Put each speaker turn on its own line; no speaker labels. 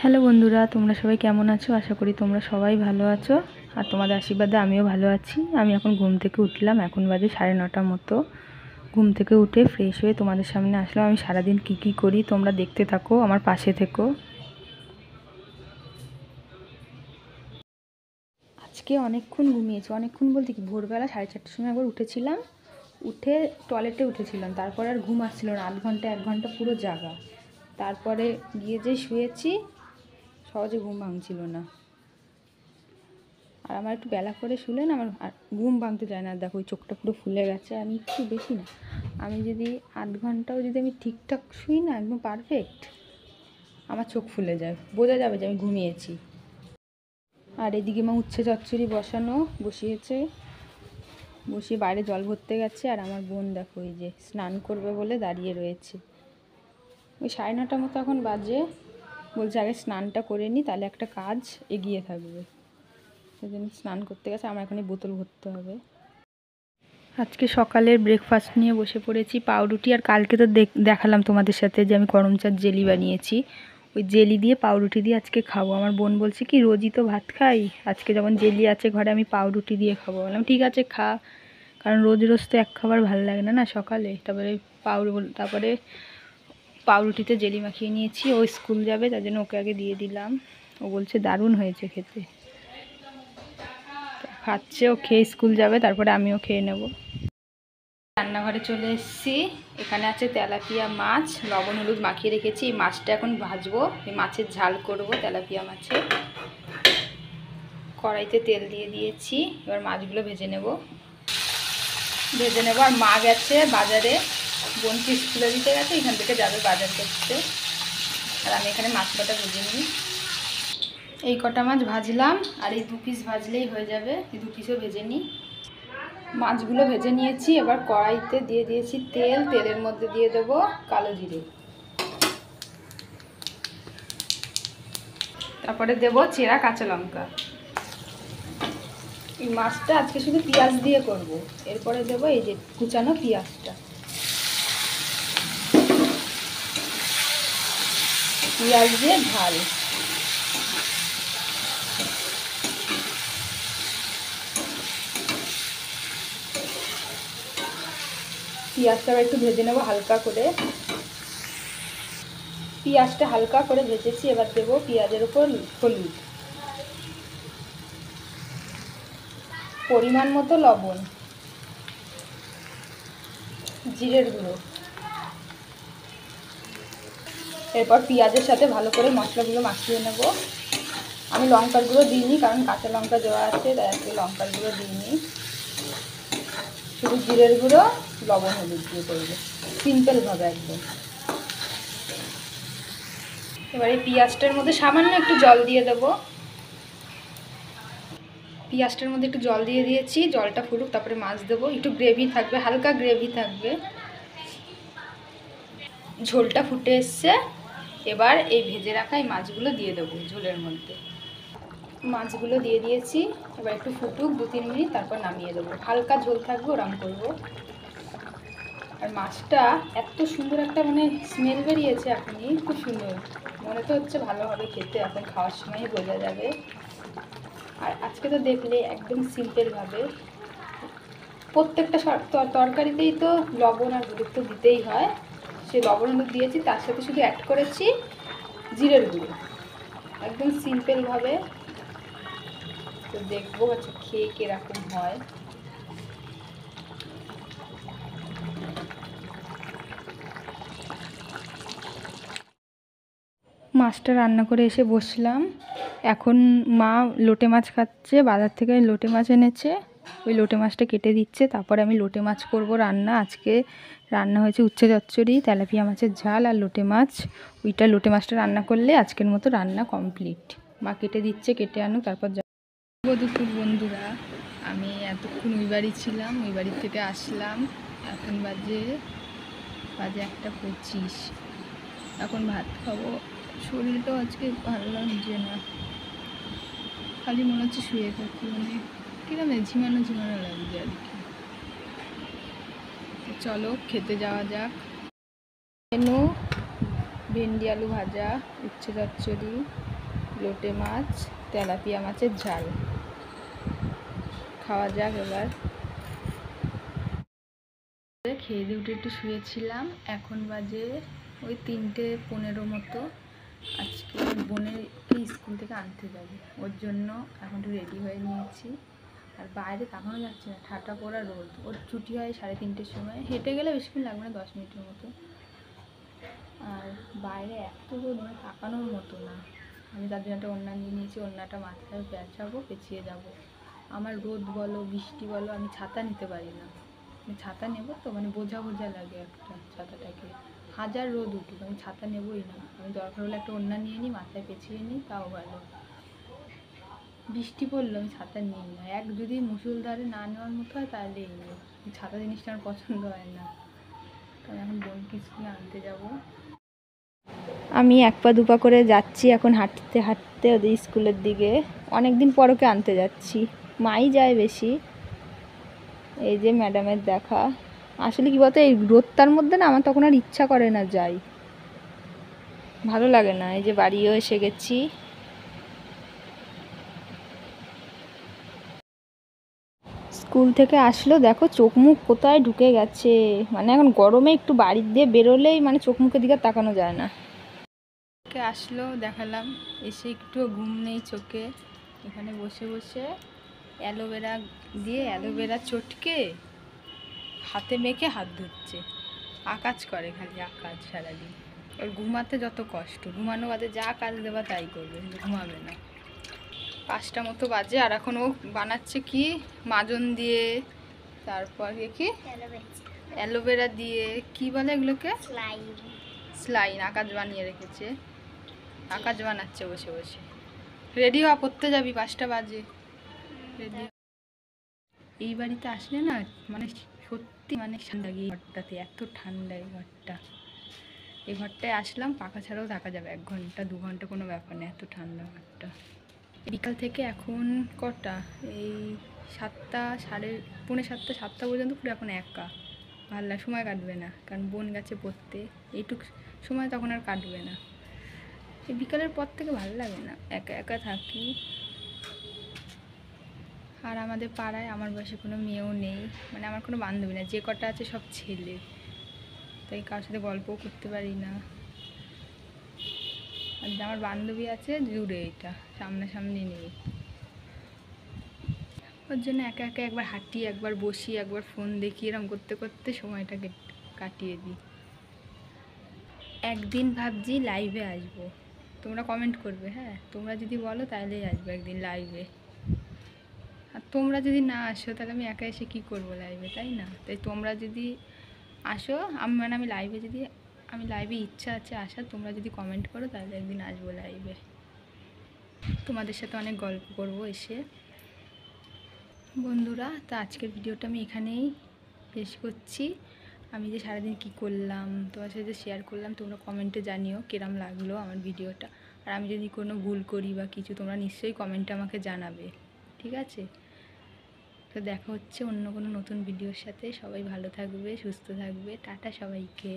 Hello বন্ধুরা, তোমরা সবাই কেমন আছো? আশা করি তোমরা সবাই ভালো আছো, আর তোমাদের আশীর্বাদে আমিও ভালো আছি। আমি এখন ঘুম থেকে উঠলাম, এখন বাজে 9:30 মতো। ঘুম থেকে উঠে ফ্রেশ হয়ে তোমাদের সামনে আসলাম। আমি সারাদিন কি করি তোমরা দেখতে থাকো, আমার পাশে থেকো। আজকে অনেকক্ষণ ঘুমিয়েছি, অনেকক্ষণ বলতে কি ভোরবেলা 4:30টার সময় একবার উঠেছিলাম, উঠে টয়লেটে উঠেছিলাম, তারপরে আর ঘুম আসছিল না, 1 ঘন্টা পুরো জাগা। তারপরে গিয়ে যে শুয়েছি, সহজে ঘুম ভাঙছিল না। আর আমার একটু বেলা করে শুলে না, আমার ঘুম ভাঙতে চায় না। দেখো ওই চোখটা পুরো ফুলে গেছে। আমি একটু বেশি না, আমি যদি 8 ঘন্টাও যদি আমি ঠিকঠাক শুই না, একদম পারফেক্ট, আমার চোখ ফুলে যায়, বোঝা যাবে যে আমি ঘুমিয়েছি। আর এদিকে মা উচ্ছে চচ্চড়ি বসিয়েছে, বসিয়ে বাইরে জল ভরতে গেছে। আর আমার বোন দেখো এই যে স্নান করবে বলে দাঁড়িয়ে রয়েছে। ওই 9:30 মতো এখন বাজে, বলছে আগে স্নানটা করে নিই, তাহলে একটা কাজ এগিয়ে থাকবে। সেই জন্য স্নান করতে গেছে। আমার এখনই বোতল ভরতে হবে। আজকে সকালের ব্রেকফাস্ট নিয়ে বসে পড়েছি, পাউরুটি। আর কালকে তো দেখালাম তোমাদের সাথে যে আমি করম চার জেলি বানিয়েছি, ওই জেলি দিয়ে পাউরুটি দিয়ে আজকে খাবো। আমার বোন বলছে কি রোজই তো ভাত খাই, আজকে যখন জেলি আছে ঘরে আমি পাউরুটি দিয়ে খাবো। বললাম ঠিক আছে খা, কারণ রোজ রোজ তো এক খাবার ভালো লাগে না সকালে। তারপরে পাউরুটিতে জেলি মাখিয়ে নিয়েছি। ও স্কুল যাবে, তার জন্য ওকে আগে দিয়ে দিলাম। ও বলছে দারুণ হয়েছে খেতে, খাচ্ছে। ও খেয়ে স্কুল যাবে, তারপরে আমিও খেয়ে নেব। রান্নাঘরে চলে এসেছি। এখানে আছে তেলাপিয়া মাছ, লবণ হলুদ মাখিয়ে রেখেছি। এই মাছটা এখন ভাজবো, এই মাছের ঝাল করব তেলাপিয়া মাছে। কড়াইতে তেল দিয়ে দিয়েছি, এবার মাছগুলো ভেজে নেব। আর মা গেছে বাজারে, বোনকে স্কুলে দিতে গেছে, এখান থেকে যাবে বাজার করতে। আর আমি এখানে মাছ কটা ভেজে নিই। এই কটা মাছ ভাজলাম, আর এই 2 পিস ভাজলেই হয়ে যাবে। এই 2 পিসও ভেজে নিই। মাছগুলো ভেজে নিয়েছি, এবার কড়াইতে দিয়ে দিয়েছি তেল। তেলের মধ্যে দিয়ে দেবো কালো জিরে, তারপরে দেবো চেরা কাঁচা লঙ্কা। এই মাছটা আজকে শুধু পেঁয়াজ দিয়ে করব। এরপরে দেবো এই যে কুচানো পেঁয়াজটা, পেঁয়াজ দিয়ে ঝাল। পেঁয়াজটা একটু ভেজে নেবো হালকা করে। পেঁয়াজটা হালকা করে ভেজেছি, এবার দেবো পেঁয়াজের উপর হলুদ, পরিমাণ মতো লবণ, জিরের গুঁড়ো। এরপর পেঁয়াজের সাথে ভালো করে মশলাগুলো মাখিয়ে নেব। আমি লঙ্কার গুঁড়ো দিইনি, কারণ কাঁচা লঙ্কা দেওয়া আছে, তাই আজকে লঙ্কার গুঁড়ো দিইনি। শুধু জিরের গুঁড়ো, লবণ হলুদ দিয়ে করবো, সিম্পলভাবে একদম। এবার এই পেঁয়াজটার মধ্যে সামান্য একটু জল দিয়ে দেবো। পেঁয়াজটার মধ্যে একটু জল দিয়ে দিয়েছি, জলটা ফুটুক, তারপরে মাছ দেবো। একটু গ্রেভি থাকবে, হালকা গ্রেভি থাকবে। ঝোলটা ফুটে এসছে, এবার এই ভেজে রাখা এই মাছগুলো দিয়ে দেবো ঝোলের মধ্যে। মাছগুলো দিয়ে দিয়েছি, এবার একটু ফুটুক 2-3 মিনিট, তারপর নামিয়ে দেবো। হালকা ঝোল থাকবে, ওরম করবো। আর মাছটা এত সুন্দর একটা স্মেল বেরিয়েছে এখনই, খুব সুন্দর। মনে তো হচ্ছে ভালো হবে খেতে, এখন খাওয়ার সময় বোঝা যাবে। আর আজকে তো দেখলে একদম সিম্পলভাবে, প্রত্যেকটা তরকারিতেই তো লবণ আর হলুদ তো দিতেই হয়। সেই লবণ হলুদ দিয়েছি, তার সাথে শুধু অ্যাড করেছি জিরের গুঁড়ো, একদম সিম্পলভাবে। তো দেখবো আচ্ছা খেয়ে কীরকম হয়। মাছটা রান্না করে এসে বসলাম। এখন মা লোটে মাছ খাচ্ছে, বাজার থেকে লোটে মাছ এনেছে, ওই লোটে মাছটা কেটে দিচ্ছে। তারপরে আমি লোটে মাছ করব রান্না। আজকে রান্না হয়েছে উচ্ছে চচ্চড়ি, তেলাপিয়া মাছের ঝাল আর লোটে মাছ। ওইটা লোটে মাছটা রান্না করলে আজকের মতো রান্না কমপ্লিট। মা কেটে দিচ্ছে, কেটে আনুক, তারপর দুপুর বন্ধুরা, আমি এতক্ষণ ওই বাড়ি ছিলাম, ওই বাড়ির থেকে আসলাম। এখন বাজে 1:25। এখন ভাত খাবো। শরীরটাও আজকে ভালো লাগছে না, খালি মনে হচ্ছে শুয়ে থাকি, কিরকম ঝিমানো ঝিমানো লাগছে আর কি। চলো খেতে যাওয়া যাক। মেনু ভেন্ডি আলু ভাজা, উচ্ছে চচ্চড়ি, লোটে মাছ, তেলাপিয়া মাছের ঝাল। খাওয়া যাক এবার। খেয়ে দিয়ে উঠে একটু শুয়েছিলাম, এখন বাজে ওই 3:15 মতো। আজকে বোনেরকে স্কুল থেকে আনতে যাবে, ওর জন্য এখন একটু রেডি হয়ে নিয়েছি। আর বাইরে তাকানো যাচ্ছে না, ঠাটা পড়া রোদ। ওর ছুটি হয় 3:30-র সময়, হেঁটে গেলে বেশিক্ষণ লাগবে না, 10 মিনিটের মতো। আর বাইরে এত রোদ, মানে তাকানোর মতো না। আমি তার জন্য একটা ওড়না নিয়ে নিয়েছি, ওড়নাটা মাথায় পেঁচাবো, পেঁচিয়ে যাব। আমার রোদ বলো বৃষ্টি বলো, আমি ছাতা নিতে পারি না। আমি ছাতা নেবো তো মানে বোঝা বোঝা লাগে একটা ছাতাটাকে, হাজার রোদ উঠুক আমি ছাতা নেবই না। আমি দরকার হলে একটা ওড়না নিয়ে নিই, মাথায় পেঁচিয়ে নিই, তাও ভালো। বৃষ্টি পড়লো আমি ছাতা নিই না, যদি মুষলধারে না নেওয়ার মতো হয় তাহলে নিই। ছাতা জিনিসটা আমার পছন্দ হয় না। কারণ এখন বোনকে স্কুলে আনতে যাব। আমি 1 পা 2 পা করে যাচ্ছি এখন, হাঁটতে হাঁটতে ওদের স্কুলের দিকে। অনেক দিন পর ওকে আনতে যাচ্ছি, মাই যায় বেশি। এই যে ম্যাডামের দেখা। আসলে কি বলতো, এই রোদটার মধ্যে না আমার তখন আর ইচ্ছা করে না, যাই, ভালো লাগে না। এই যে বাড়িও এসে গেছি। স্কুল থেকে আসলো, দেখো চোখ মুখ কোথায় ঢুকে গেছে। মানে এখন গরমে একটু বাড়ি দিয়ে বেরোলেই মানে চোখ মুখের দিকে তাকানো যায় না। আসলো, দেখালাম, এসে একটু ঘুম নেই চোখে। এখানে বসে বসে অ্যালোভেরা দিয়ে অ্যালোভেরা চটকে হাতে মেখে হাত ধুচ্ছে। আকাজ করে, খালি আকাজ সারাদিন। ওর ঘুমাতে যত কষ্ট, ঘুমানো বাদে যা কাজ দেবা তাই করবে, কিন্তু ঘুমাবে না। 5টা মতো বাজে, আর এখন ও বানাচ্ছে কি মাজন দিয়ে, তারপর কি অ্যালোভেরা দিয়ে, কি বলে এগুলোকে, স্লাইন আকাজ বানিয়ে রেখেছে। আকাজ বানাচ্ছে বসে বসে। রেডি হওয়া, পড়তে যাবি, 5টা বাজে। রেডি। এই বাড়িতে আসলে না মানে সত্যি মানে ঠান্ডা, এই ঘরটাতে এত ঠান্ডা। এই ঘরটা, এই ঘরটায় আসলাম, পাখা ছাড়াও থাকা যাবে 1 ঘন্টা 2 ঘন্টা, কোনো ব্যাপার নেই, এত ঠান্ডা ঘরটা। বিকাল থেকে এখন কটা, এই 7টা, পৌনে 7টা পর্যন্ত পুরো এখন একা। ভালো না, সময় কাটবে না, কারণ বোন গেছে পড়তে, এইটুক সময় তখন আর কাটবে না। এই বিকালের পর থেকে ভালো লাগে না, একা একা থাকি। আর আমাদের পাড়ায় আমার বয়সে কোনো মেয়েও নেই, মানে আমার কোনো বান্ধবী না, যে কটা আছে সব ছেলে, তাই কারোর সাথে গল্পও করতে পারি না। আর আমার বান্ধবী আছে দূরে, এটা সামনাসামনি নেই। ওর জন্য একা একা একবার হাঁটি, একবার বসি, একবার ফোন দেখি, এরকম করতে করতে সময়টাকে কাটিয়ে দিই। একদিন ভাবছি লাইভে আসবো, তোমরা কমেন্ট করবে, হ্যাঁ তোমরা যদি বলো তাহলেই আসবো একদিন লাইভে। আর তোমরা যদি না আসো তাহলে আমি একা এসে কী করবো লাইভে, তাই না? তাই তোমরা যদি আসো, আমি লাইভে ইচ্ছা আছে আসার, তোমরা যদি কমেন্ট করো তাহলে একদিন আসবো লাইভে, তোমাদের সাথে অনেক গল্প করবো এসে। বন্ধুরা, তো আজকের ভিডিওটা আমি এখানেই শেষ করছি। আমি যে সারাদিন কি করলাম তোমার সাথে শেয়ার করলাম, তোমরা কমেন্টে জানিও কিরম লাগলো আমার ভিডিওটা। আর আমি যদি কোনো ভুল করি বা কিছু, তোমরা নিশ্চয়ই কমেন্টে আমাকে জানাবে, ঠিক আছে? তো দেখা হচ্ছে অন্য কোনো নতুন ভিডিওর সাথে। সবাই ভালো থাকবে, সুস্থ থাকবে, টাটা সবাইকে।